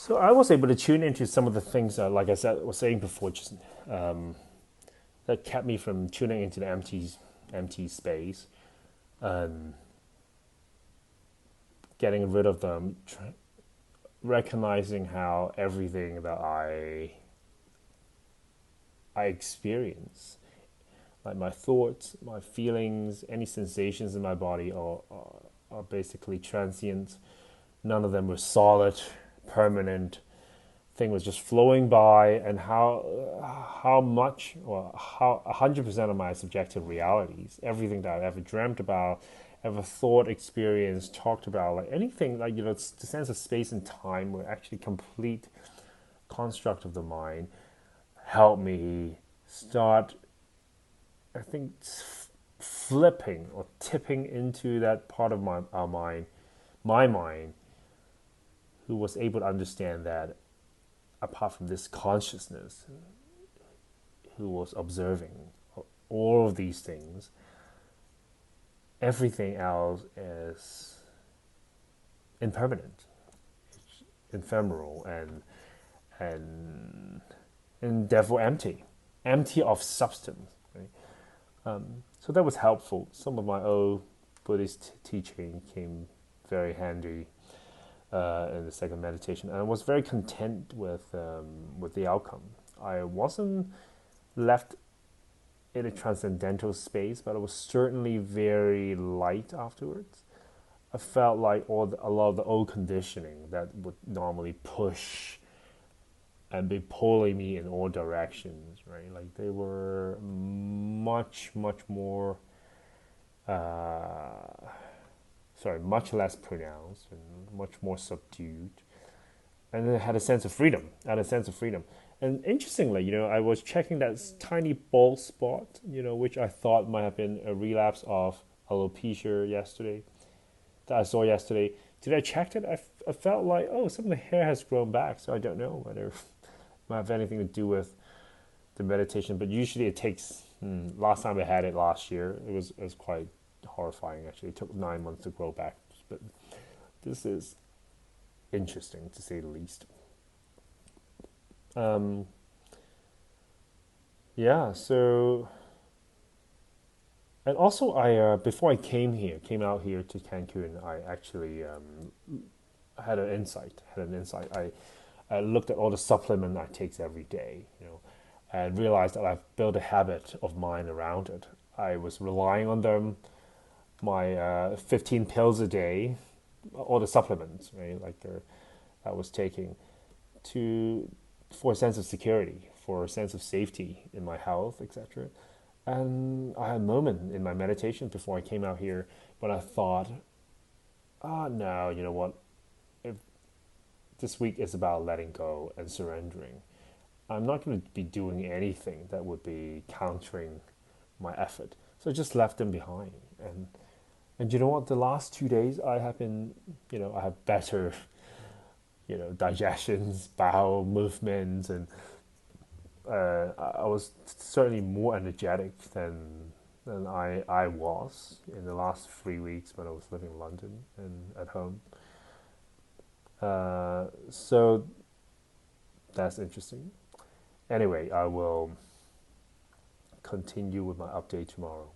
So I was able to tune into some of the things that, like I said, was saying before, just that kept me from tuning into the empty space, and getting rid of them, recognizing how everything that I experience, like my thoughts, my feelings, any sensations in my body are basically transient. None of them were solid, permanent. Thing was just flowing by, and how much, or how 100% of my subjective realities, everything that I've ever dreamt about, ever thought, experienced, talked about, like anything, like it's the sense of space and time were actually complete construct of the mind, helped me start, I think, flipping or tipping into that part of our mind, my mind, who was able to understand that apart from this consciousness, who was observing all of these things, everything else is impermanent, ephemeral, and and therefore empty of substance. Right? So that was helpful. Some of my old Buddhist teaching came very handy in the second meditation, and I was very content with the outcome. I wasn't left in a transcendental space, but I was certainly very light afterwards. I felt like a lot of the old conditioning that would normally push and be pulling me in all directions, right? Like they were much more, uh, much less pronounced and much more subdued. And then I had a sense of freedom. I had a sense of freedom. And interestingly, I was checking that tiny bald spot, which I thought might have been a relapse of alopecia yesterday, that I saw yesterday. Today I checked it, I felt like, oh, some of the hair has grown back. So I don't know whether it might have anything to do with the meditation. But usually it takes, last time I had it last year, it was quite horrifying actually. It took 9 months to grow back. But this is interesting to say the least. Um, yeah, so, and also before I came out here to Cancun, I actually had an insight. I looked at all the supplement I take every day, and realized that I've built a habit of mine around it. I was relying on them, my 15 pills a day, all the supplements, right, I was taking to for a sense of security, for a sense of safety in my health, etc. And I had a moment in my meditation before I came out here when I thought, no, you know what? If this week is about letting go and surrendering, I'm not going to be doing anything that would be countering my effort. So I just left them behind. And you know what? The last 2 days I have been, I have better, digestions, bowel movements, and I was certainly more energetic than I was in the last 3 weeks when I was living in London and at home. So that's interesting. Anyway, I will continue with my update tomorrow.